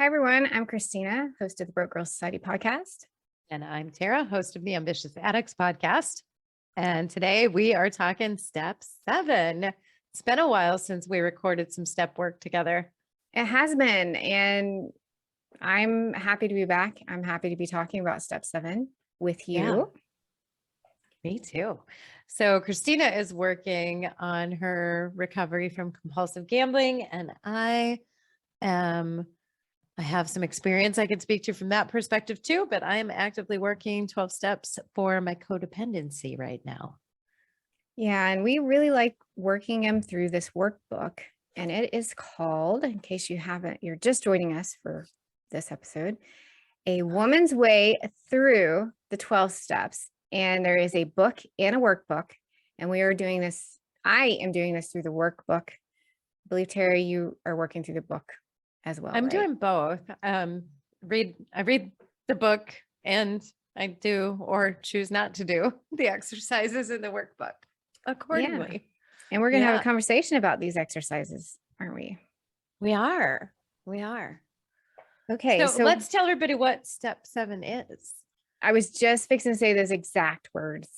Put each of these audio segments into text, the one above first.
Hi, everyone. I'm Christina, host of the Broke Girl Society podcast. And I'm Tara, host of the Ambitious Addicts podcast. And today we are talking step 7. It's been a while since we recorded some step work together. It has been, and I'm happy to be back. I'm happy to be talking about step 7 with you. Yeah, me too. So Christina is working on her recovery from compulsive gambling, and I have some experience I could speak to from that perspective too, but I am actively working 12 steps for my codependency right now. Yeah, and we really like working them through this workbook, and it is called, in case you haven't, you're just joining us for this episode, A Woman's Way Through the 12 Steps. And there is a book and a workbook, and we are doing this. I am doing this through the workbook. I believe, Terry, you are working through the book as well. I'm right? doing both. I read the book, and I do or choose not to do the exercises in the workbook accordingly. Yeah. And we're going to have a conversation about these exercises, aren't we? We are. Okay. So let's tell everybody what step 7 is. I was just fixing to say those exact words.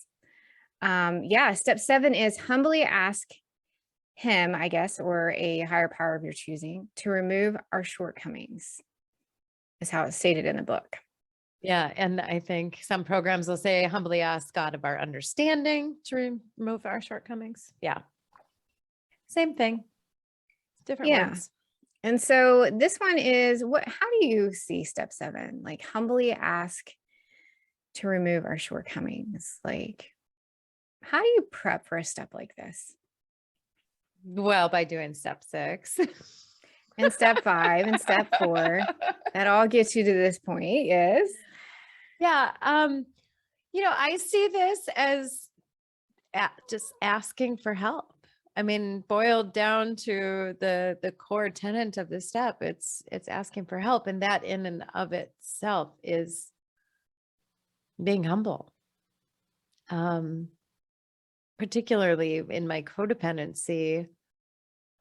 Step 7 is humbly ask him, I guess, or a higher power of your choosing, to remove our shortcomings, is how it's stated in the book. Yeah. And I think some programs will say humbly ask God of our understanding to remove our shortcomings. Yeah. Same thing. Different words. And so this one is how do you see step 7? Like humbly ask to remove our shortcomings. Like, how do you prep for a step like this? Well, by doing step 6 and step 5 and step 4, that all gets you to this point. Yes. Yeah. I see this as just asking for help. I mean, boiled down to the core tenet of the step, it's asking for help. And that in and of itself is being humble. Particularly in my codependency,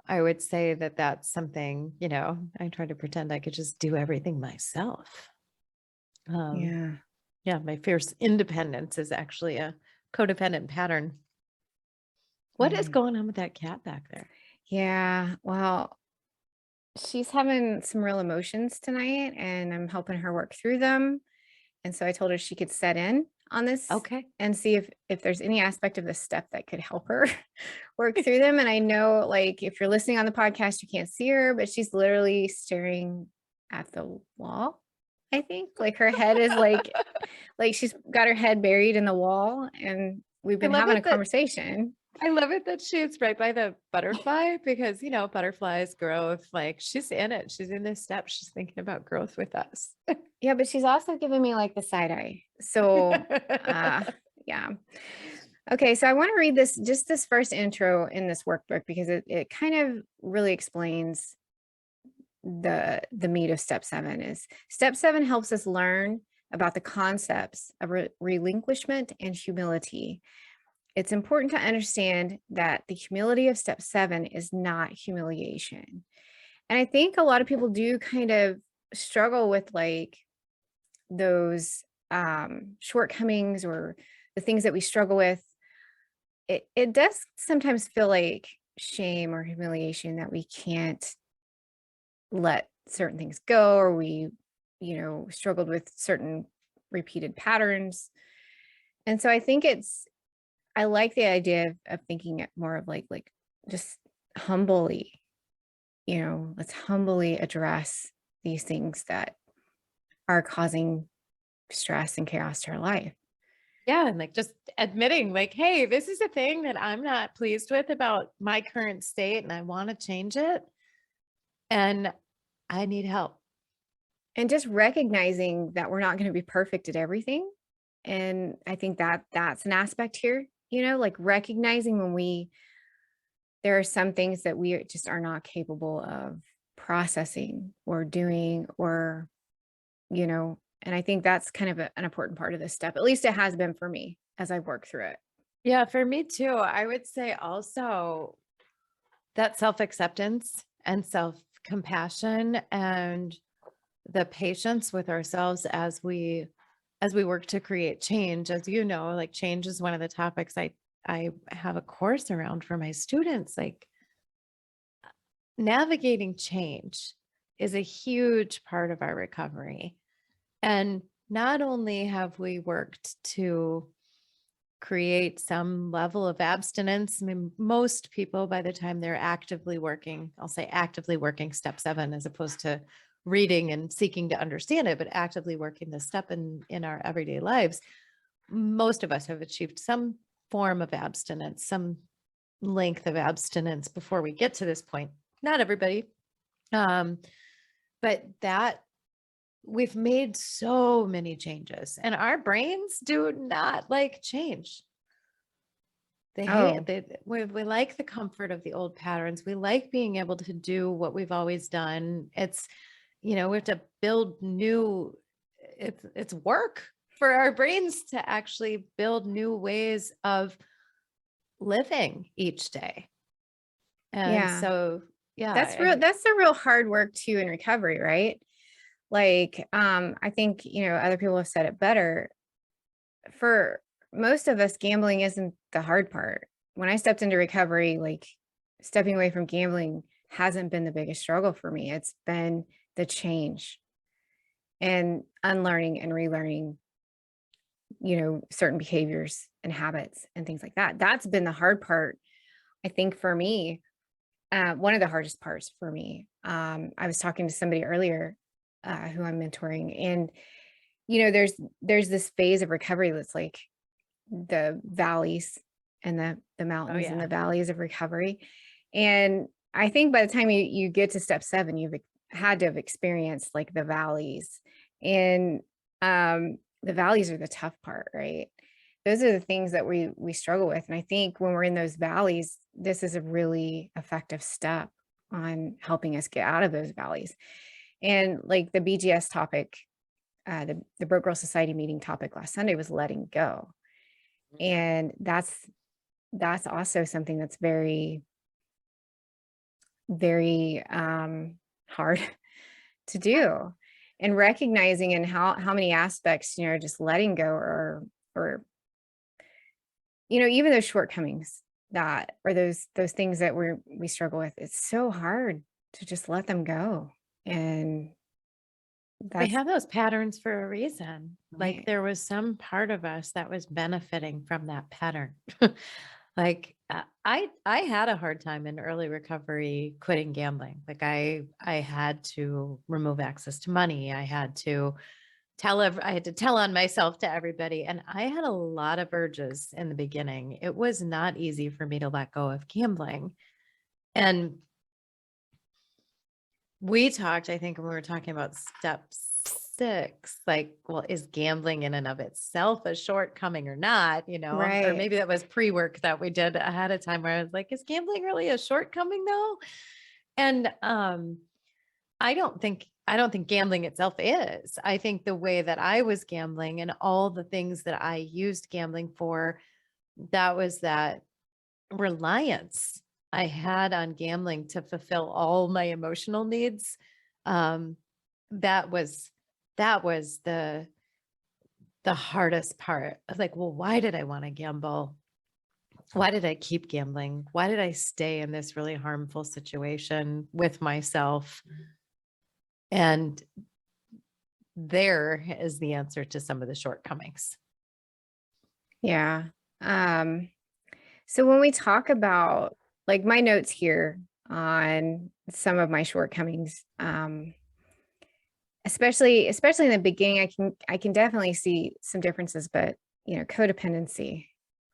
I would say that that's something, I try to pretend I could just do everything myself. Yeah, my fierce independence is actually a codependent pattern. What is going on with that cat back there? Yeah, well, she's having some real emotions tonight, and I'm helping her work through them. And so I told her she could set in on this and see if there's any aspect of the step that could help her work through them. And I know, like, if you're listening on the podcast, you can't see her, but she's literally staring at the wall. I think like her head is like she's got her head buried in the wall, and we've been having a conversation. I love it that she's right by the butterfly because, butterflies, growth, like she's in it. She's in this step. She's thinking about growth with us. Yeah, but she's also giving me like the side eye. So, yeah. Okay, so I want to read this first intro in this workbook because it kind of really explains the meat of step 7. Is step 7 helps us learn about the concepts of relinquishment and humility. It's important to understand that the humility of step 7 is not humiliation. And I think a lot of people do kind of struggle with like those shortcomings or the things that we struggle with. It does sometimes feel like shame or humiliation that we can't let certain things go, or we, struggled with certain repeated patterns. And so I think I like the idea of thinking it more of like just humbly, let's humbly address these things that are causing stress and chaos to our life. Yeah. And like just admitting like, hey, this is a thing that I'm not pleased with about my current state and I want to change it. And I need help. And just recognizing that we're not going to be perfect at everything. And I think that's an aspect here, like recognizing when there are some things that we just are not capable of processing or doing, or, and I think that's kind of an important part of this step. At least it has been for me as I've worked through it. Yeah, for me too. I would say also that self-acceptance and self-compassion and the patience with ourselves as we work to create change. As you know, like change is one of the topics I have a course around for my students. Like navigating change is a huge part of our recovery. And not only have we worked to create some level of abstinence, I mean, most people, by the time they're actively working, I'll say actively working step 7, as opposed to reading and seeking to understand it, but actively working the step in our everyday lives, most of us have achieved some form of abstinence, some length of abstinence before we get to this point. Not everybody. But that we've made so many changes, and our brains do not like change. They hate it. We like the comfort of the old patterns. We like being able to do what we've always done. It's, we have to build new, it's work for our brains to actually build new ways of living each day. And Yeah. so, yeah, That's the real hard work too in recovery, right? Like, I think, other people have said it better. For most of us, gambling isn't the hard part. When I stepped into recovery, like stepping away from gambling hasn't been the biggest struggle for me. It's been the change and unlearning and relearning, certain behaviors and habits and things like that. That's been the hard part, I think, for me. One of the hardest parts for me. I was talking to somebody earlier who I'm mentoring, and there's this phase of recovery that's like the valleys and the mountains and the valleys of recovery. And I think by the time you get to step 7, you've had to have experienced like the valleys, and the valleys are the tough part, right? Those are the things that we struggle with. And I think when we're in those valleys, this is a really effective step on helping us get out of those valleys. And like the BGS topic, the Broke Girl Society meeting topic last Sunday was letting go. And that's also something that's very, very hard to do. And recognizing in how many aspects, just letting go or even those shortcomings that, or those things that we struggle with, it's so hard to just let them go. And they have those patterns for a reason. Right. Like there was some part of us that was benefiting from that pattern. Like I had a hard time in early recovery quitting gambling. Like I had to remove access to money. I had to tell on myself to everybody. And I had a lot of urges in the beginning. It was not easy for me to let go of gambling. And we talked, I think, when we were talking about step 6, like, well, is gambling in and of itself a shortcoming or not? Or Right. maybe that was pre-work that we did ahead of time where I was like, is gambling really a shortcoming though? And I don't think gambling itself is. I think the way that I was gambling and all the things that I used gambling for, that was that reliance I had on gambling to fulfill all my emotional needs. That was the hardest part. I was like, well, why did I want to gamble? Why did I keep gambling? Why did I stay in this really harmful situation with myself? And there is the answer to some of the shortcomings. Yeah. So when we talk about like my notes here on some of my shortcomings, especially in the beginning, I can definitely see some differences, but codependency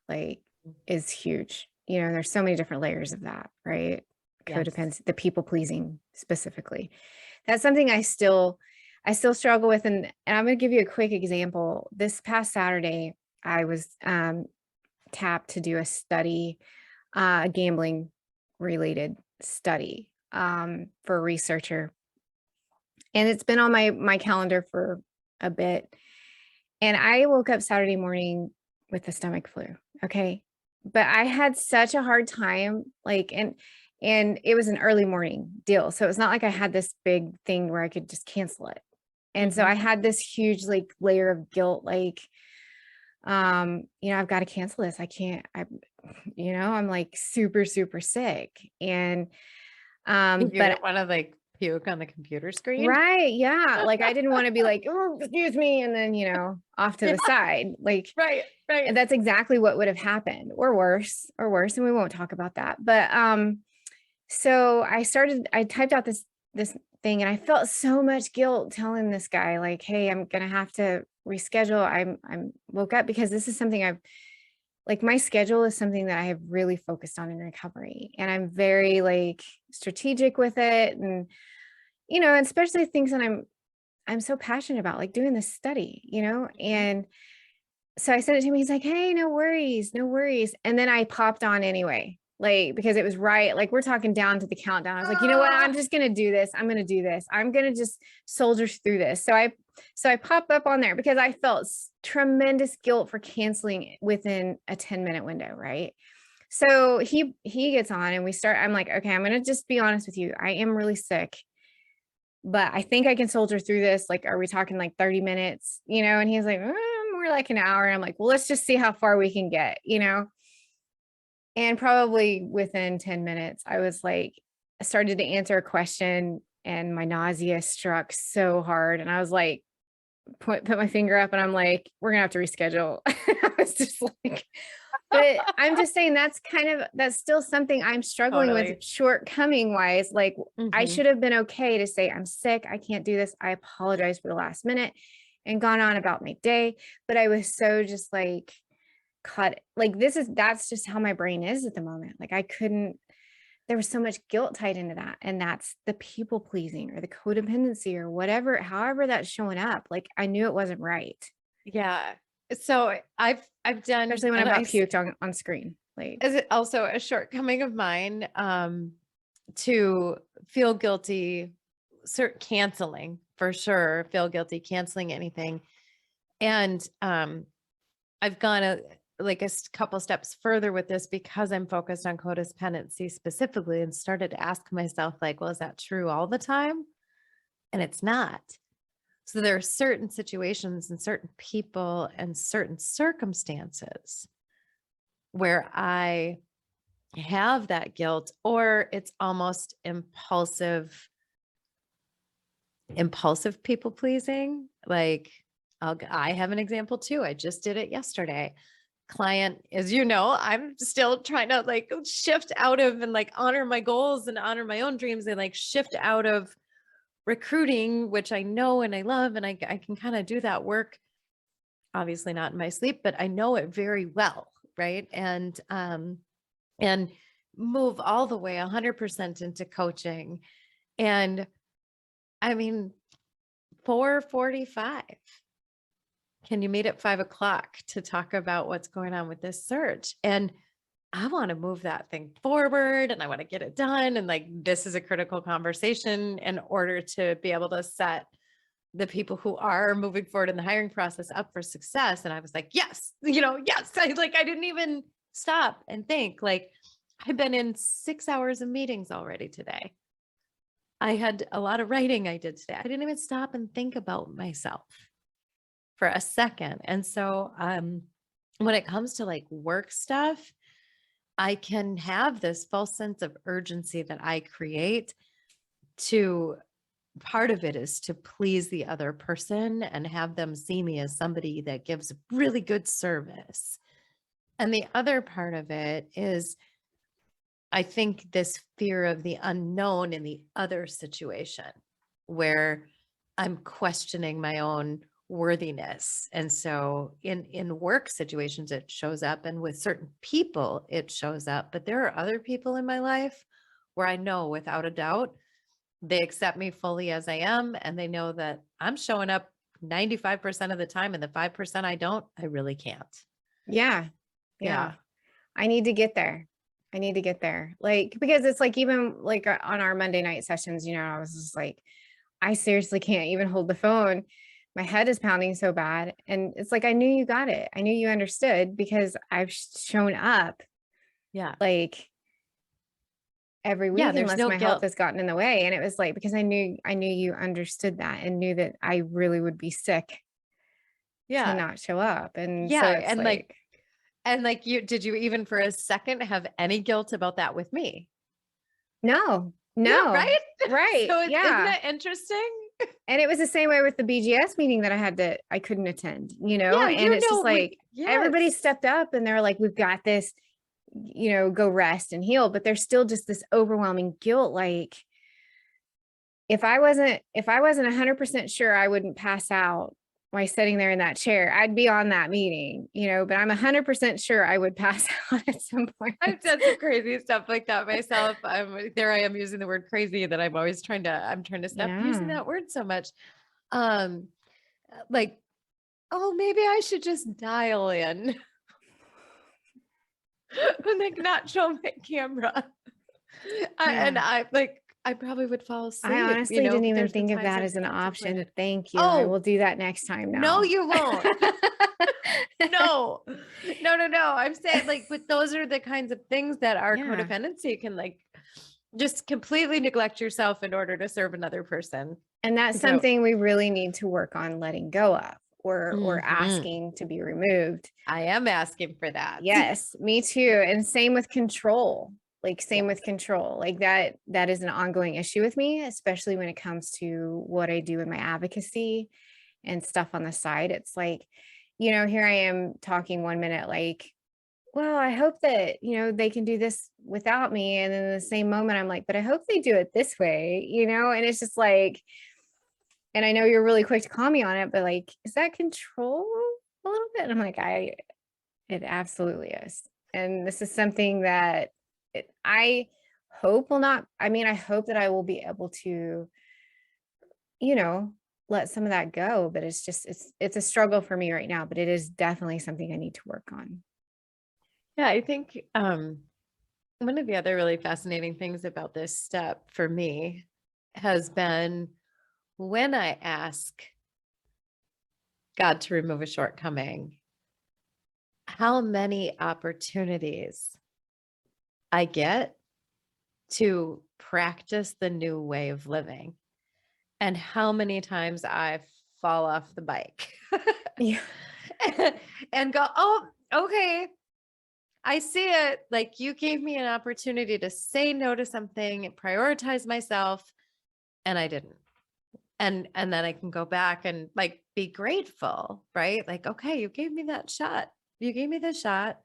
like is huge. There's so many different layers of that, right? Codependency, the people pleasing specifically. That's something I still struggle with. And I'm going to give you a quick example. This past Saturday, I was tapped to do a study, a gambling related study for a researcher. And it's been on my calendar for a bit. And I woke up Saturday morning with the stomach flu. Okay. But I had such a hard time, like, and it was an early morning deal. So it's not like I had this big thing where I could just cancel it. And so I had this huge like layer of guilt, like, I've got to cancel this. I'm like super, super sick. And, You but didn't want to like puke on the computer screen. right. Yeah. Like I didn't want to be like, oh, excuse me. And then, off to Yeah, the side, like, right. and that's exactly what would have happened, or worse. And we won't talk about that. But, so I typed out this thing, and I felt so much guilt telling this guy like, hey, I'm going to have to reschedule. I'm woke up because this is something my schedule is something that I have really focused on in recovery, and I'm very like strategic with it. And, especially things that I'm so passionate about, like doing this study, and so I sent it to him. He's like, hey, no worries, no worries. And then I popped on anyway, like, because it was right. Like we're talking down to the countdown. I was like, you know what? I'm just going to do this. I'm going to do this. I'm going to just soldier through this. So I popped up on there because I felt tremendous guilt for canceling within a 10-minute window. Right. So he gets on and I'm like, okay, I'm going to just be honest with you. I am really sick, but I think I can soldier through this. Like, are we talking like 30 minutes, And he's like, more like an hour. And I'm like, well, let's just see how far we can get, And probably within 10 minutes, I started to answer a question, and my nausea struck so hard. And I was like, put my finger up, and I'm like, we're gonna have to reschedule. I was just like, but I'm just saying that's still something I'm struggling Totally. with shortcoming wise. Like I should have been okay to say, I'm sick, I can't do this. I apologize for the last minute, and gone on about my day. But I was so just like caught, like that's just how my brain is at the moment. Like there was so much guilt tied into that. And that's the people pleasing or the codependency or whatever, however that's showing up. Like I knew it wasn't right. Yeah. So I've done, Especially when and I got puked on screen. Like, is it also a shortcoming of mine, to feel guilty, canceling for sure, feel guilty canceling anything. And, I've gone like couple steps further with this because I'm focused on codependency specifically, and started to ask myself like, well, is that true all the time? And it's not. So there are certain situations and certain people and certain circumstances where I have that guilt, or it's almost impulsive people pleasing. Like I have an example too. I just did it yesterday. Client, as you know, I'm still trying to like shift out of and like honor my goals and honor my own dreams, and like shift out of recruiting, which I know and I love, and I can kind of do that work, obviously not in my sleep, but I know it very well, right? And move all the way 100% into coaching. And I mean, 4:45. Can you meet at 5:00 to talk about what's going on with this search? And I want to move that thing forward, and I want to get it done. And like, this is a critical conversation in order to be able to set the people who are moving forward in the hiring process up for success. And I was like, yes, yes. I didn't even stop and think. Like, I've been in 6 hours of meetings already today. I had a lot of writing I did today. I didn't even stop and think about myself for a second. And so, when it comes to like work stuff, I can have this false sense of urgency that I create part of it is to please the other person and have them see me as somebody that gives really good service. And the other part of it is, I think, this fear of the unknown in the other situation where I'm questioning my own worthiness. And so in work situations, it shows up, and with certain people, it shows up. But there are other people in my life where I know without a doubt, they accept me fully as I am. And they know that I'm showing up 95% of the time, and the 5% I don't, I really can't. yeah. I need to get there. Like, because it's like, even like on our Monday night sessions, I was just like, I seriously can't even hold the phone. My head is pounding so bad. And it's like, I knew you got it. I knew you understood because I've shown up Yeah. like every Yeah, week there's unless no my health guilt. has gotten in the way. And it was like, because I knew you understood that and knew that I really would be sick to Yeah. not show up. And Yeah. so it's like, And like did you even for a second have any guilt about that with me? no, Yeah, no. right? Right. So isn't Yeah. that interesting? And it was the same way with the BGS meeting that I couldn't attend, Yeah, and it's just like everybody yes. stepped up and they're like, we've got this, go rest and heal. But there's still just this overwhelming guilt. Like if I wasn't 100% sure I wouldn't pass out while sitting there in that chair, I'd be on that meeting, but I'm 100% sure I would pass out at some point. I've done some crazy stuff like that myself. There I am using the word crazy that I'm trying to stop using Yeah. that word so much. Um, like, oh, maybe I should just dial in and like not show my camera. And Yeah. I probably would fall I asleep, honestly didn't but even there's been think of times that I've as an option. contemplated. Thank you. I will Oh, do that next time no, now. you won't. No, no. I'm saying but those are the kinds of things that our Yeah. codependency can just completely neglect yourself in order to serve another person. And that's So, something we really need to work on letting go of or mhm, asking to be removed. I am asking for that. Yes, me too. And same with control. Like same Yes. with control. Like that is an ongoing issue with me, especially when it comes to what I do in my advocacy and stuff on the side. It's like, here I am talking 1 minute like, well, I hope that, they can do this without me. And then in the same moment, I'm like, but I hope they do it this way, and it's just like, and I know you're really quick to call me on it, but like, is that control a little bit? And I'm like, it absolutely is. And this is something that I hope will not, I mean, I hope that I will be able to, you know, let some of that go, but it's a struggle for me right now, but it is definitely something I need to work on. Yeah, I think one of the other really fascinating things about this step for me has been when I ask God to remove a shortcoming, how many opportunities I get to practice the new way of living and how many times I fall off the bike Yeah. and go, oh, okay. I see it. Like you gave me an opportunity to say no to something and prioritize myself, and I didn't. And then I can go back and be grateful, right? Like, okay, you gave me that shot. You gave me the shot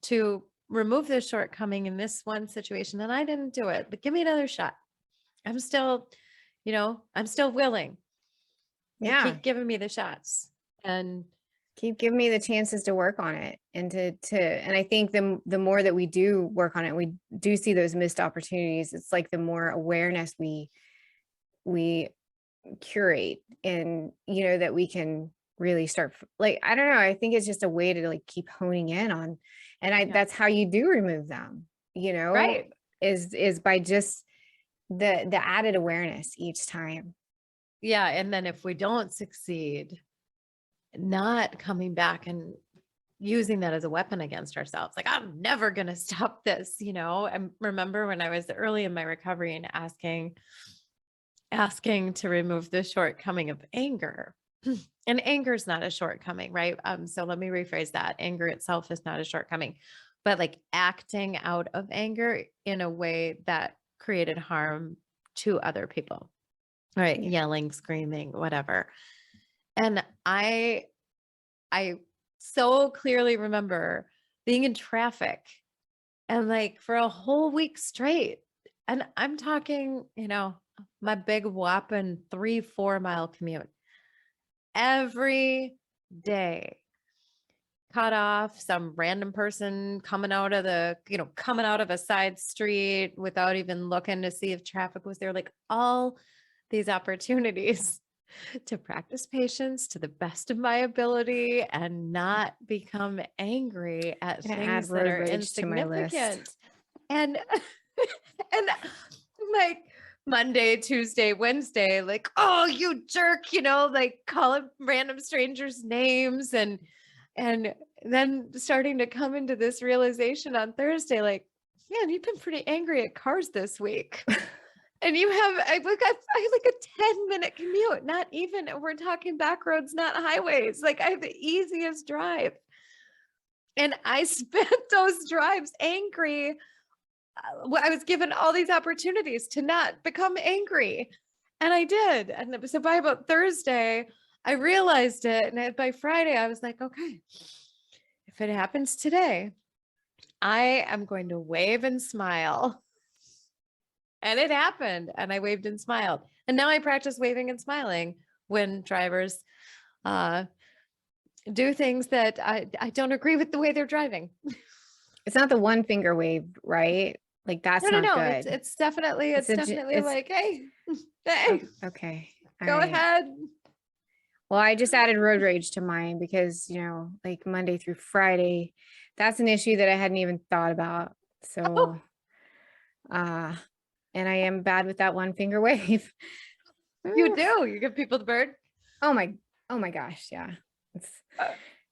to remove this shortcoming in this one situation, and I didn't do it. But give me another shot. I'm still, I'm still willing. Like, Yeah. keep giving me the shots. And Keep giving me the chances to work on it and and I think the more that we do work on it, we do see those missed opportunities. It's like the more awareness we curate and that we can really start like, I don't know, I think it's just a way to like keep honing in on, and yeah, that's how you do remove them, right. is by just the added awareness each time. Yeah. And then if we don't succeed, not coming back and using that as a weapon against ourselves. Like, I'm never going to stop this. I remember when I was early in my recovery and asking to remove the shortcoming of anger. And anger is not a shortcoming, right? So let me rephrase that. Anger itself is not a shortcoming, but like acting out of anger in a way that created harm to other people, right? Yeah. Yelling, screaming, whatever. And I so clearly remember being in traffic and for a whole week straight. And I'm talking, my big whopping 3-4 mile commute every day. Cut off some random person coming out of a side street without even looking to see if traffic was there. Like all these opportunities to practice patience to the best of my ability and not become angry at I'm gonna add things that road are rage to my list. insignificant. And and like Monday, Tuesday, Wednesday, oh, you jerk, calling random strangers names and then starting to come into this realization on Thursday, man, you've been pretty angry at cars this week. And you have, I like a 10-minute commute, not even, we're talking back roads, not highways. Like I have the easiest drive. And I spent those drives angry. I was given all these opportunities to not become angry. And I did. And so by about Thursday, I realized it. And by Friday, I was like, okay, if it happens today, I am going to wave and smile. And it happened. And I waved and smiled. And now I practice waving and smiling when drivers do things that I don't agree with the way they're driving. It's not the one finger wave, right? Like that's not No. good. It's definitely like, hey, okay. Go ahead. Well, I just added road rage to mine because, like Monday through Friday, that's an issue that I hadn't even thought about. So, and I am bad with that one finger wave. You do. You give people the bird. Oh my gosh. Yeah.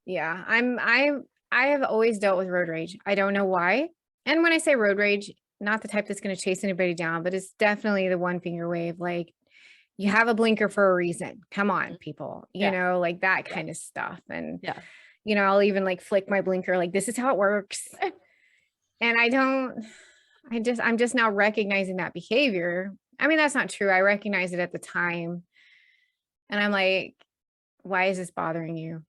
Yeah. I have always dealt with road rage. I don't know why. And when I say road rage, not the type that's going to chase anybody down, but it's definitely the one finger wave. Like you have a blinker for a reason. Come on, people, like that kind of stuff. And, I'll even like flick my blinker, like this is how it works. And I'm just now recognizing that behavior. I mean, that's not true. I recognize it at the time. And I'm like, why is this bothering you?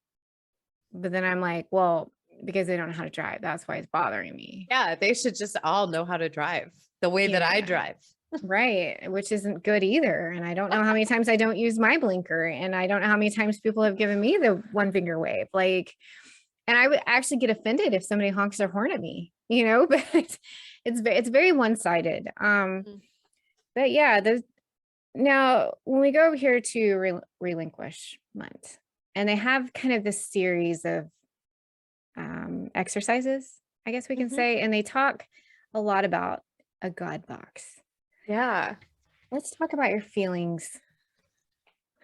But then I'm like, well, because they don't know how to drive. That's why it's bothering me. Yeah. They should just all know how to drive the way that I drive. Right. Which isn't good either. And I don't know how many times I don't use my blinker. And I don't know how many times people have given me the one finger wave. Like, and I would actually get offended if somebody honks their horn at me, but it's very one-sided. But yeah, now when we go over here to relinquishment, and they have kind of this series of exercises, I guess we can say, and they talk a lot about a God box. Yeah. Let's talk about your feelings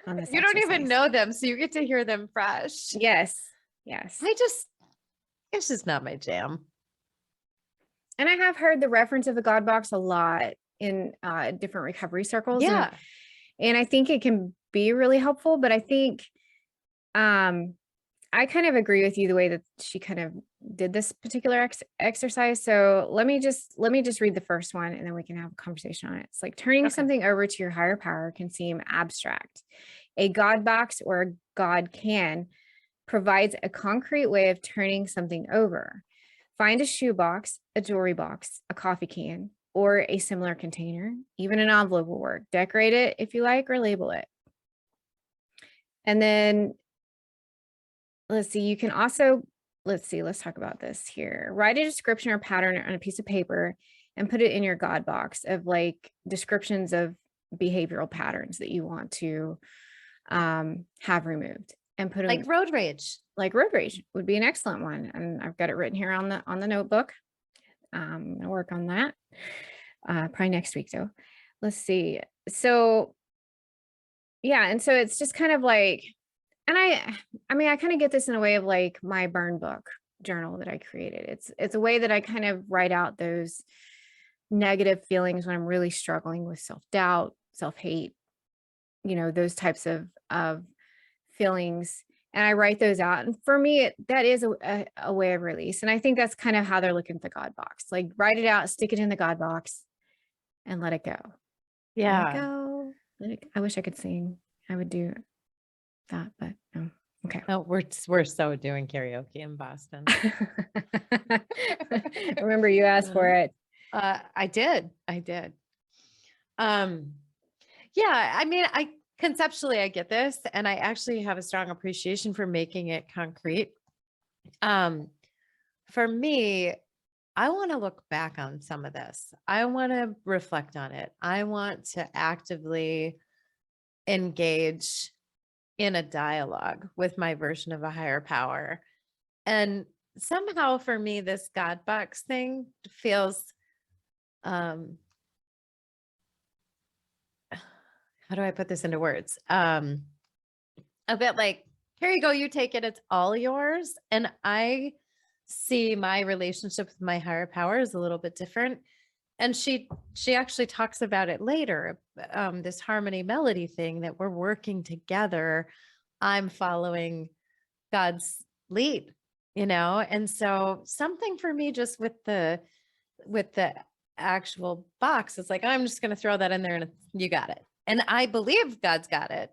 on this. You don't even know them, so you get to hear them fresh. Yes. It's just not my jam. And I have heard the reference of the God box a lot in different recovery circles. Yeah. And I think it can be really helpful, but I think I kind of agree with you the way that she kind of did this particular exercise. So let me just read the first one and then we can have a conversation on it. It's like turning something over to your higher power can seem abstract. A God box or a God can provides a concrete way of turning something over. Find a shoebox, a jewelry box, a coffee can, or a similar container. Even an envelope will work. Decorate it if you like or label it. And then let's see, you can also, let's talk about this here. Write a description or pattern on a piece of paper and put it in your God box of like descriptions of behavioral patterns that you want to have removed and put them like road rage. Like road rage would be an excellent one. And I've got it written here on the notebook. I'm gonna work on that probably next week though. Let's see. So yeah, and so it's just kind of like, and I mean, I kind of get this in a way of like my burn book journal that I created. It's a way that I kind of write out those negative feelings when I'm really struggling with self-doubt, self-hate, those types of feelings. And I write those out. And for me, that is a way of release. And I think that's kind of how they're looking at the God box. Like write it out, stick it in the God box and let it go. Yeah. Let it go. I wish I could sing. I would do that, but no. Okay. No, we're so doing karaoke in Boston. Remember you asked for it. I did. Yeah, I mean, conceptually, I get this, and I actually have a strong appreciation for making it concrete. For me, I want to look back on some of this. I want to reflect on it. I want to actively engage in a dialogue with my version of a higher power. And somehow for me, this God box thing feels, how do I put this into words? A bit like, here you go, you take it, it's all yours. And I see my relationship with my higher power is a little bit different. And she actually talks about it later, this harmony melody thing that we're working together. I'm following God's lead, and so something for me just with the actual box, it's like, I'm just going to throw that in there and you got it. And I believe God's got it,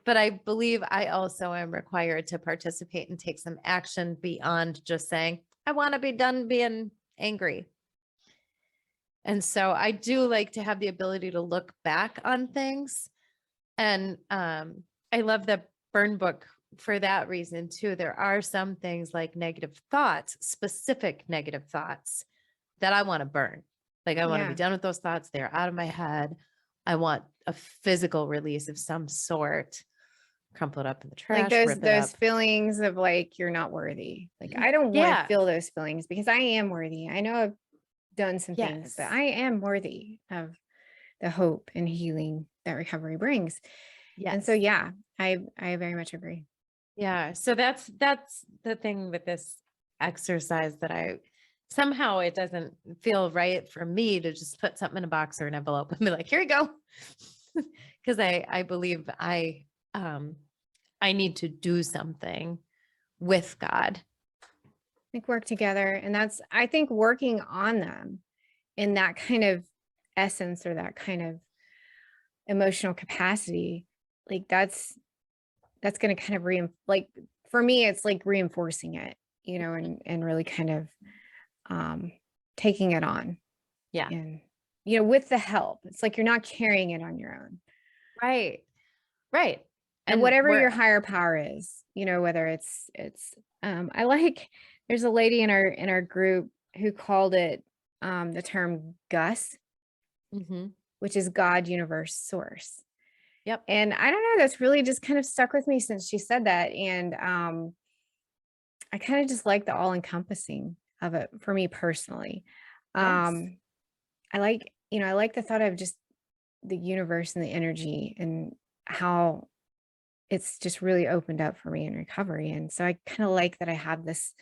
but I believe I also am required to participate and take some action beyond just saying, I want to be done being angry. And so I do like to have the ability to look back on things. And I love the burn book for that reason too. There are some things like negative thoughts, specific negative thoughts that I want to burn. Like I want to be done with those thoughts. They're out of my head. I want a physical release of some sort. Crumple it up in the trash. Like those feelings of like, you're not worthy. Like, I don't want to feel those feelings because I am worthy. I know I've done some things, but I am worthy of the hope and healing that recovery brings. And so, I very much agree. Yeah. So that's the thing with this exercise that somehow it doesn't feel right for me to just put something in a box or an envelope and be like, here you go. Because I believe I need to do something with God. Like work together. And I think working on them in that kind of essence or that kind of emotional capacity, like that's going to kind of like for me, it's like reinforcing it, and really kind of taking it on. Yeah. And, with the help, it's like, you're not carrying it on your own. Right. Right. And whatever your higher power is, whether it's I like, there's a lady in our group who called it the term GUS, which is God, universe, source. Yep. And I don't know, that's really just kind of stuck with me since she said that. And I kind of just like the all encompassing of it for me personally. I like the thought of just the universe and the energy and how it's just really opened up for me in recovery. And so I kind of like that I have this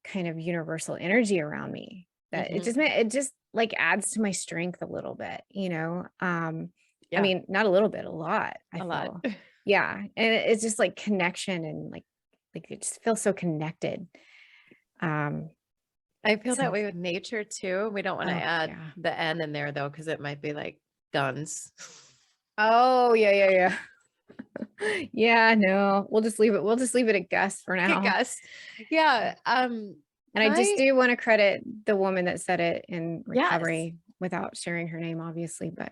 kind of universal energy around me that it just like adds to my strength a little bit, I mean, not a little bit, a lot. I feel. Lot. Yeah. And it's just like connection and like it just feels so connected. I feel that way with nature too. We don't want to add the N in there though, because it might be like guns. Oh, yeah. Yeah, no, we'll just leave it at Gus for now. Gus. Yeah. And I just do want to credit the woman that said it in recovery without sharing her name, obviously, but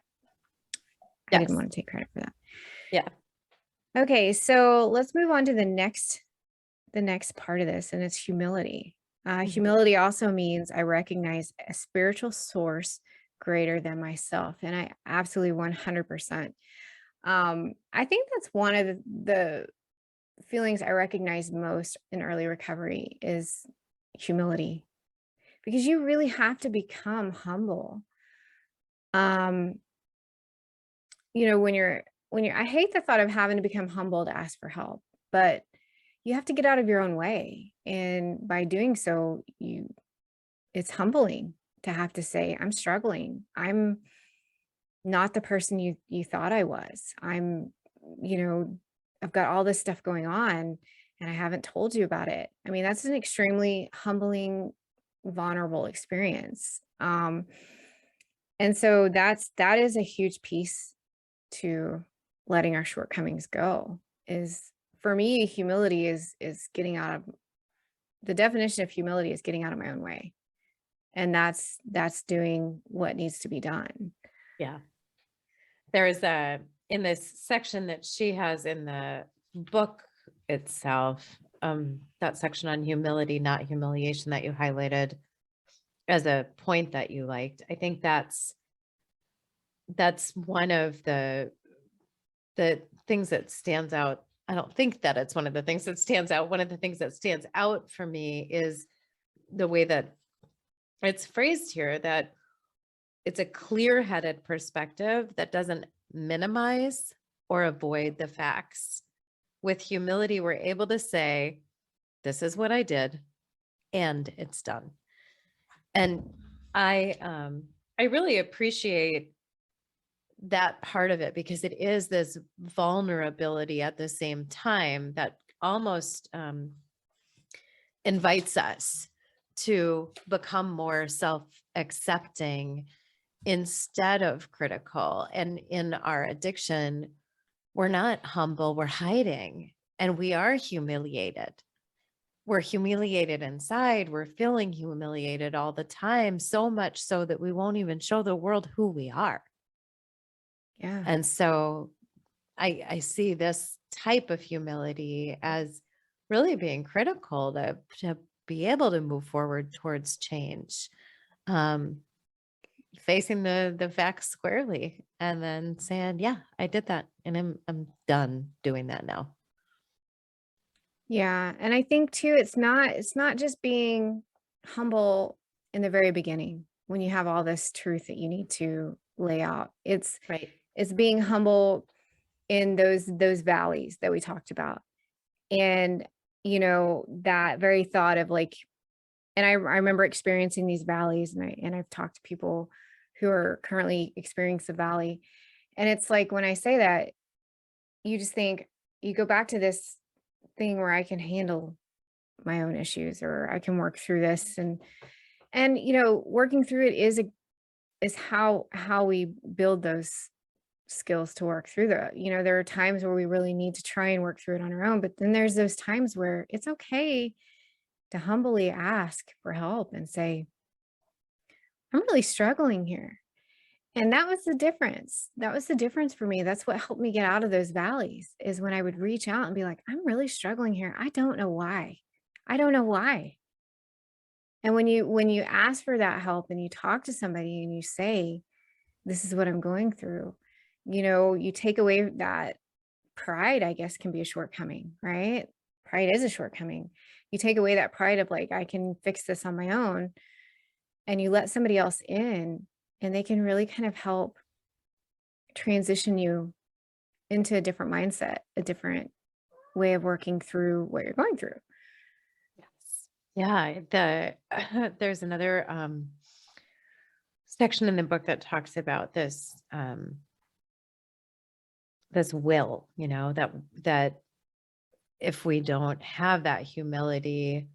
I didn't want to take credit for that. Yeah. Okay. So let's move on to the next part of this, and it's humility. Humility also means I recognize a spiritual source greater than myself. And I absolutely 100%. I think that's one of the feelings I recognize most in early recovery is humility, because you really have to become humble. When you're, I hate the thought of having to become humble to ask for help, but you have to get out of your own way. And by doing so, it's humbling to have to say, I'm struggling. I'm not the person you thought I was. I've got all this stuff going on and I haven't told you about it. I mean, that's an extremely humbling, vulnerable experience. And so that is a huge piece to letting our shortcomings go. Is for me, humility is getting out of, the definition of humility is getting out of my own way. And that's doing what needs to be done. Yeah. There is in this section that she has in the book itself, that section on humility, not humiliation, that you highlighted as a point that you liked. I think that's one of the things that stands out. I don't think that it's one of the things that stands out. One of the things that stands out for me is the way that it's phrased here, that it's a clear-headed perspective that doesn't minimize or avoid the facts. With humility, we're able to say, this is what I did. and it's done. And I really appreciate that part of it, because it is this vulnerability at the same time that almost invites us to become more self-accepting instead of critical. And in our addiction, we're not humble, we're hiding, and we are humiliated. We're humiliated inside. We're feeling humiliated all the time, so much so that we won't even show the world who we are. Yeah. And so I see this type of humility as really being critical to be able to move forward towards change. Facing the facts squarely and then saying, yeah, I did that and I'm done doing that now. Yeah. And I think too, it's not just being humble in the very beginning when you have all this truth that you need to lay out. Right. It's being humble in those valleys that we talked about. And that very thought of like, and I remember experiencing these valleys, and I've talked to people who are currently experiencing the valley. And it's like when I say that, you just think, you go back to this thing where I can handle my own issues, or I can work through this. And working through it is how we build those skills to work through there are times where we really need to try and work through it on our own, but then there's those times where it's okay to humbly ask for help and say, I'm really struggling here. And that was the difference. That was the difference for me. That's what helped me get out of those valleys, is when I would reach out and be like, I'm really struggling here. I don't know why. I don't know why. And when you ask for that help and you talk to somebody and you say, this is what I'm going through, you take away that pride, I guess, can be a shortcoming, right? Pride is a shortcoming. You take away that pride of like, I can fix this on my own, and you let somebody else in, and they can really kind of help transition you into a different mindset, a different way of working through what you're going through. Yes. Yeah. There's another section in the book that talks about this this will, that if we don't have that humility,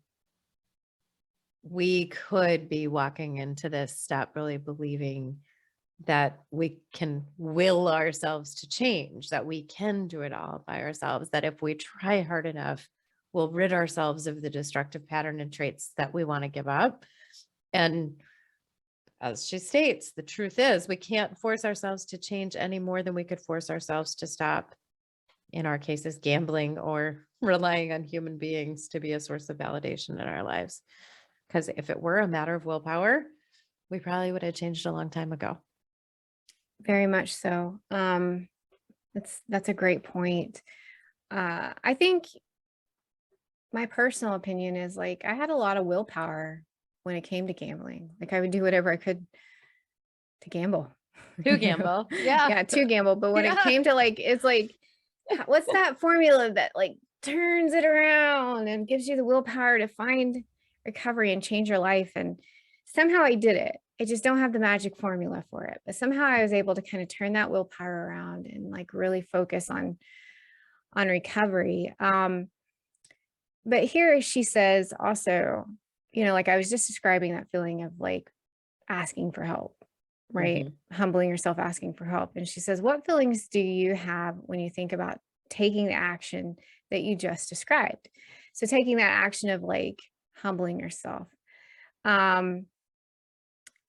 we could be walking into this step really believing that we can will ourselves to change, that we can do it all by ourselves, that if we try hard enough, we'll rid ourselves of the destructive pattern and traits that we want to give up. And as she states, the truth is we can't force ourselves to change any more than we could force ourselves to stop, in our cases, gambling or relying on human beings to be a source of validation in our lives. Because if it were a matter of willpower, we probably would have changed a long time ago. Very much so. That's a great point. I think my personal opinion is like, I had a lot of willpower when it came to gambling. Like I would do whatever I could to gamble. To gamble. Yeah. Yeah, to gamble. But when it came to like, it's like, what's that formula that like turns it around and gives you the willpower to find recovery and change your life? And somehow I did it. I just don't have the magic formula for it. But somehow I was able to kind of turn that willpower around and like really focus on recovery. But here she says also, like I was just describing that feeling of like asking for help, right? Humbling yourself, asking for help. And she says, what feelings do you have when you think about taking the action that you just described? So taking that action of like humbling yourself. And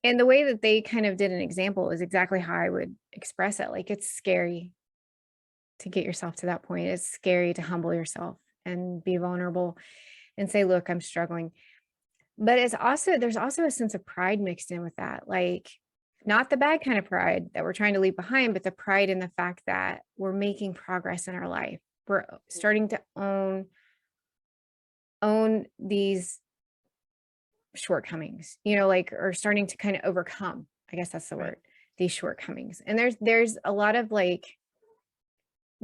the way that they kind of did an example is exactly how I would express it. Like, it's scary to get yourself to that point. It's scary to humble yourself and be vulnerable and say, look, I'm struggling. But there's also a sense of pride mixed in with that. Like, not the bad kind of pride that we're trying to leave behind, but the pride in the fact that we're making progress in our life. We're starting to own these shortcomings, like, or starting to kind of overcome, I guess that's the word, these shortcomings. And there's a lot of like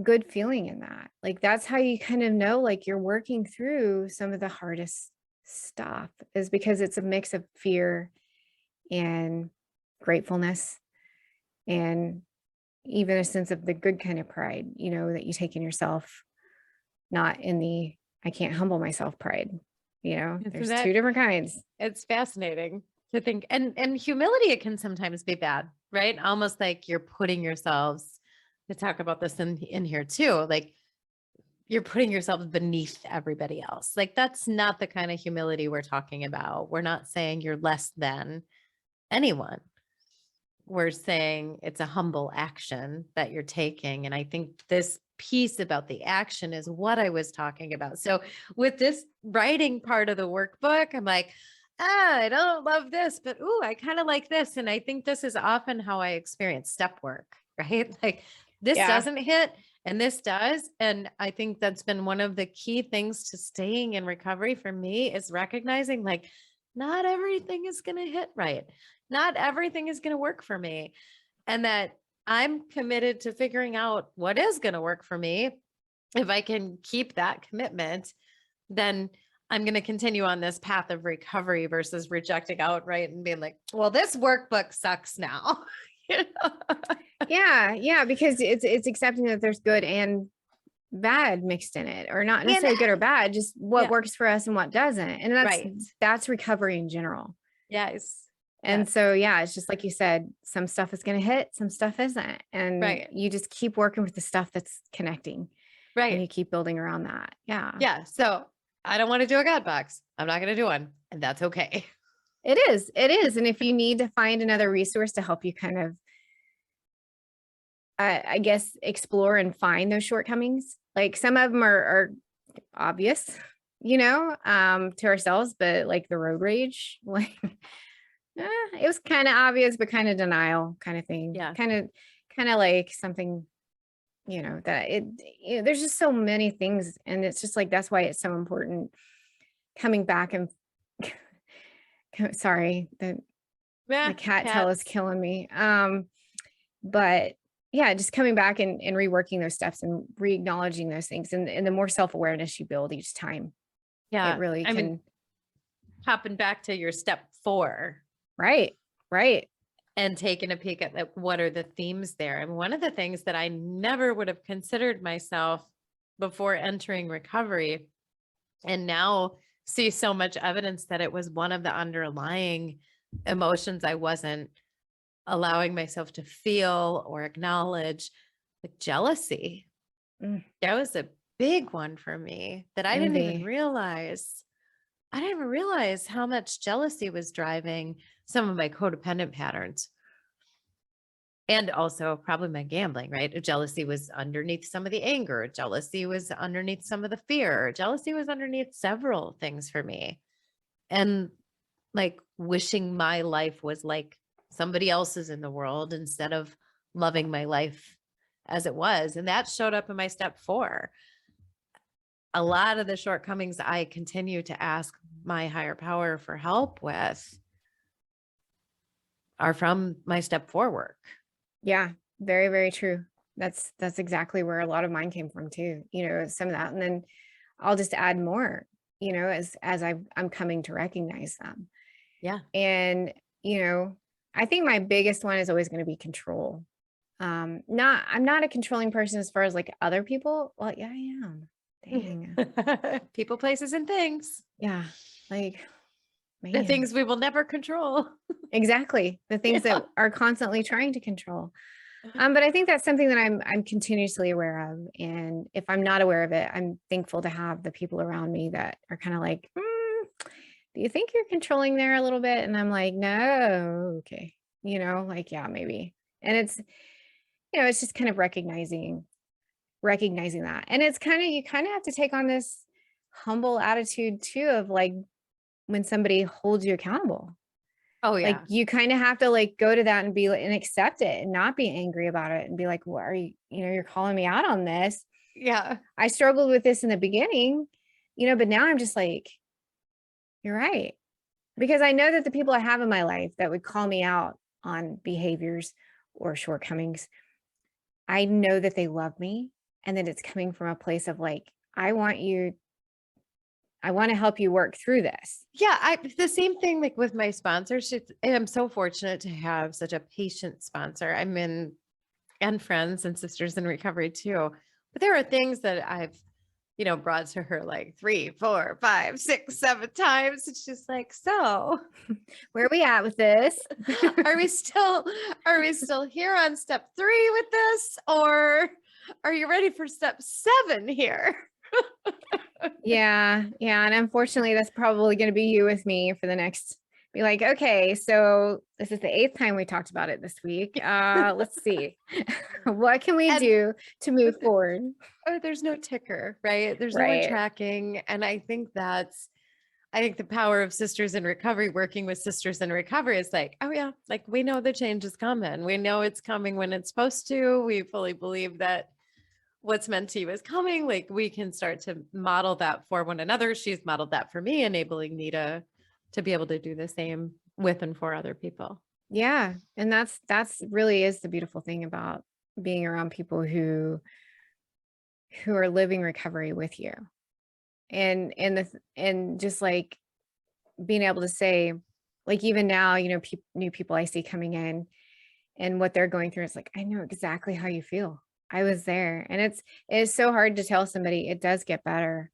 good feeling in that. Like, that's how you kind of know, like, you're working through some of the hardest stuff is because it's a mix of fear and gratefulness and even a sense of the good kind of pride, that you take in yourself, not in the I can't humble myself pride. Isn't There's two that different kinds. it's fascinating to think, and humility, it can sometimes be bad, right? Almost like you're putting yourselves, to talk about this in here too, like you're putting yourself beneath everybody else. Like that's not the kind of humility we're talking about. We're not saying you're less than anyone. We're saying it's a humble action that you're taking. And I think this piece about the action is what I was talking about. So with this writing part of the workbook, I'm like, I don't love this, but I kind of like this. And I think this is often how I experience step work, right? Like this Yeah. doesn't hit and this does. And I think that's been one of the key things to staying in recovery for me is recognizing like not everything is going to hit right. Not everything is going to work for me. And that I'm committed to figuring out what is going to work for me. If I can keep that commitment, then I'm going to continue on this path of recovery versus rejecting outright and being like, well, this workbook sucks now. Yeah, because it's accepting that there's good and bad mixed in it, or not And necessarily good or bad, just what yeah, works for us and what doesn't. And right. that's recovery in general. Yes. And Yes. so, yeah, it's just like you said, some stuff is going to hit, some stuff isn't. And Right. you just keep working with the stuff that's connecting and Right. you keep building around that. Yeah. Yeah. So I don't want to do a God box. I'm not going to do one. And that's okay. It is. It is. And if you need to find another resource to help you kind of, I guess, explore and find those shortcomings, like some of them are obvious, to ourselves, but like the road rage, like, it was kind of obvious, but kind of denial kind of thing. Yeah. Kind of like something, that there's just so many things. And it's just like, that's why it's so important coming back and sorry, the cat tail is Cats. killing me. But yeah, just coming back and reworking those steps and re-acknowledging those things. And the more self-awareness you build each time, Yeah. it really I can. mean, hopping back to your step 4. Right. And taking a peek at like, what are the themes there? And one of the things that I never would have considered myself before entering recovery, and now see so much evidence that it was one of the underlying emotions I wasn't allowing myself to feel or acknowledge, like jealousy. Mm. That was a big one for me that I didn't even Envy. realize. I didn't even realize how much jealousy was driving some of my codependent patterns. And also probably my gambling, right? Jealousy was underneath some of the anger. Jealousy was underneath some of the fear. Jealousy was underneath several things for me. And like wishing my life was like somebody else's in the world instead of loving my life as it was. And that showed up in my step 4. A lot of the shortcomings I continue to ask my higher power for help with are from my step 4 work. Yeah, very, very true. That's exactly where a lot of mine came from too, some of that. And then I'll just add more, as I'm coming to recognize them. Yeah. And, I think my biggest one is always going to be control. I'm not a controlling person as far as like other people. Well, yeah, I am. Dang. People, places, and things. Yeah. Like, The man. things we will never control. Exactly. The things that are constantly trying to control. But I think that's something that I'm continuously aware of. And if I'm not aware of it, I'm thankful to have the people around me that are kind of like, do you think you're controlling there a little bit? And I'm like, no, okay. Like, yeah, maybe. And it's just kind of recognizing that. And it's you kind of have to take on this humble attitude too, of like when somebody holds you accountable. Oh yeah. Like you kind of have to like go to that and be and accept it and not be angry about it and be like, what are you, you're calling me out on this. Yeah. I struggled with this in the beginning, but now I'm just like, you're right. Because I know that the people I have in my life that would call me out on behaviors or shortcomings, I know that they love me and that it's coming from a place of like, I want you I want to help you work through this. Yeah, the same thing like with my sponsorship. I'm so fortunate to have such a patient sponsor. I'm in and friends and sisters in recovery too. But there are things that I've, brought to her like 3, 4, 5, 6, 7 times. It's just like, so Where are we at with this? are we still here on step 3 with this, or are you ready for step 7 here? Yeah. And unfortunately, that's probably going to be you with me for the next, be like, okay, so this is the 8th time we talked about it this week. Let's see. What can we do to move forward? Oh, there's no ticker, right? There's no one Right. tracking. And I think the power of sisters in recovery, working with sisters in recovery, is like, oh yeah, like we know the change is coming. We know it's coming when it's supposed to. We fully believe that what's meant to you is coming. Like we can start to model that for one another. She's modeled that for me, enabling me to be able to do the same with and for other people. Yeah. And that's really is the beautiful thing about being around people who are living recovery with you. And just like being able to say, like, even now, new people I see coming in and what they're going through, it's like, I know exactly how you feel. I was there. And it's so hard to tell somebody it does get better.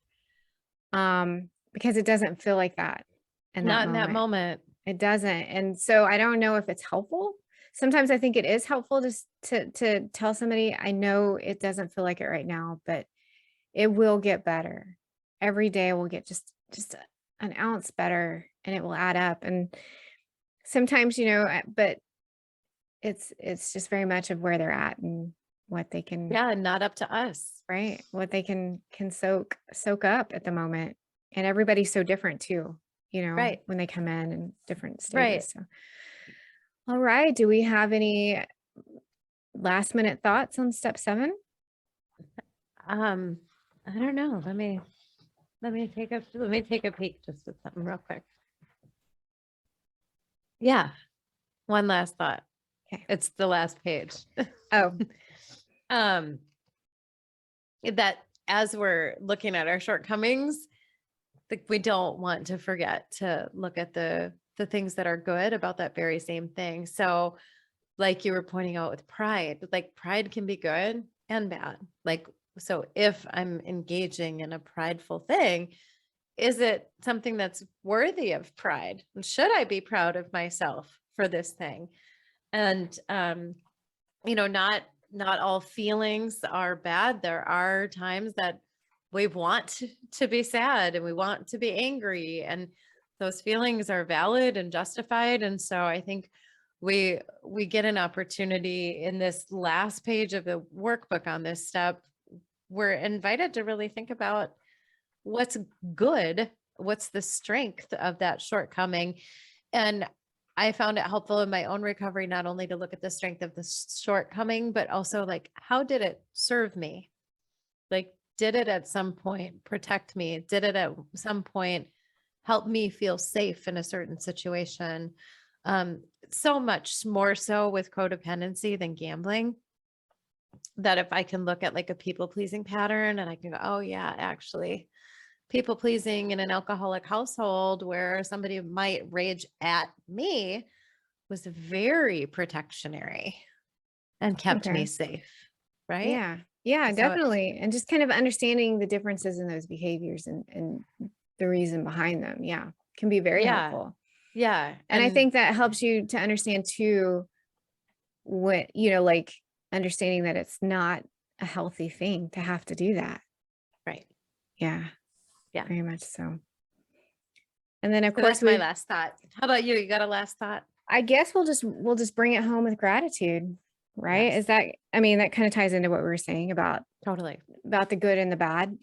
Because it doesn't feel like that in that moment. It doesn't. And so I don't know if it's helpful. Sometimes I think it is helpful to tell somebody, I know it doesn't feel like it right now, but it will get better. Every day will get just an ounce better, and it will add up. And sometimes, but it's just very much of where they're at and what they can, Not up to us. right? What they can soak up at the moment. And everybody's so different too, Right. when they come in different stages. Right. So, all right. Do we have any last minute thoughts on step 7? I don't know. Let me take a peek just at something real quick. Yeah. One last thought. Okay. It's the last page. Oh, that as we're looking at our shortcomings, we don't want to forget to look at the things that are good about that very same thing. So like you were pointing out with pride, like pride can be good and bad. Like, so if I'm engaging in a prideful thing, is it something that's worthy of pride? Should I be proud of myself for this thing? And, not all feelings are bad. There are times that we want to be sad and we want to be angry, and those feelings are valid and justified. And so I think we get an opportunity in this last page of the workbook on this step. We're invited to really think about what's good, what's the strength of that shortcoming. And I found it helpful in my own recovery, not only to look at the strength of the shortcoming, but also like, how did it serve me? Like, did it at some point protect me? Did it at some point help me feel safe in a certain situation? So much more so with codependency than gambling, that if I can look at like a people pleasing pattern and I can go, oh yeah, actually people pleasing in an alcoholic household where somebody might rage at me was very protectionary and kept me safe. Right. Yeah, So definitely. And just kind of understanding the differences in those behaviors and the reason behind them. Yeah. Can be very helpful. Yeah. And I think that helps you to understand too, what, like understanding that it's not a healthy thing to have to do that. Right. Yeah. Yeah. Very much so. And then of So course that's my last thought. How about you? You got a last thought? I guess we'll just bring it home with gratitude, right? Yes. That kind of ties into what we were saying about Totally. about the good and the bad,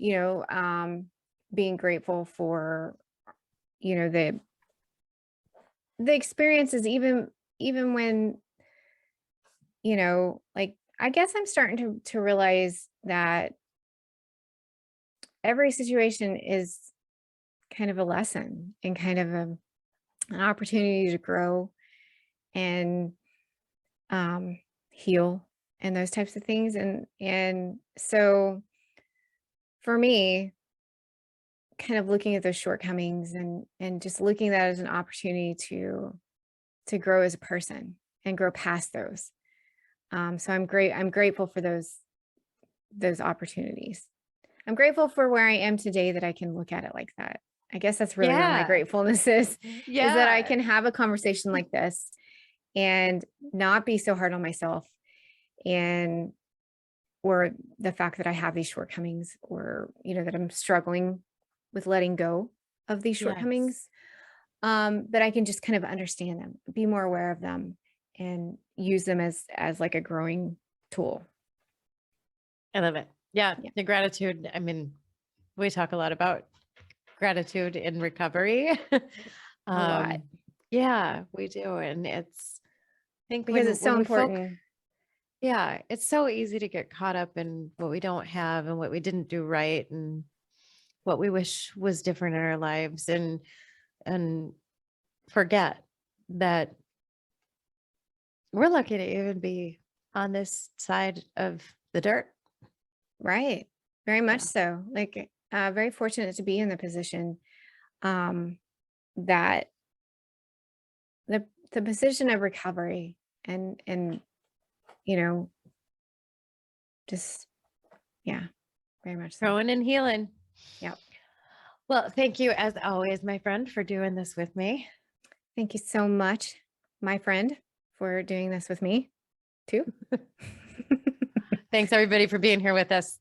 being grateful for, the experiences, even when, like, I guess I'm starting to realize that every situation is kind of a lesson and kind of an opportunity to grow and heal and those types of things. And so for me, kind of looking at those shortcomings and just looking at that as an opportunity to grow as a person and grow past those. So I'm grateful for those opportunities. I'm grateful for where I am today, that I can look at it like that. I guess that's really where my Yeah. gratefulness is that I Yeah. can have a conversation like this and not be so hard on myself, and or the fact that I have these shortcomings, or that I'm struggling with letting go of these shortcomings. Yes. That I can just kind of understand them, be more aware of them, and use them as like a growing tool. I love it. Yeah. Yeah. The gratitude. I mean, we talk a lot about gratitude in recovery. A lot. Yeah, we do. And I think Because it's so when we important. yeah, it's so easy to get caught up in what we don't have and what we didn't do right and what we wish was different in our lives, and forget that we're lucky to even be on this side of the dirt. Right. Very much Yeah. so. Like, very fortunate to be in the position, that the position of recovery, and you know, just, yeah, very much so. Growing and healing. Yep. Well, thank you as always, my friend, for doing this with me. Thank you so much, my friend, for doing this with me too. Thanks everybody for being here with us.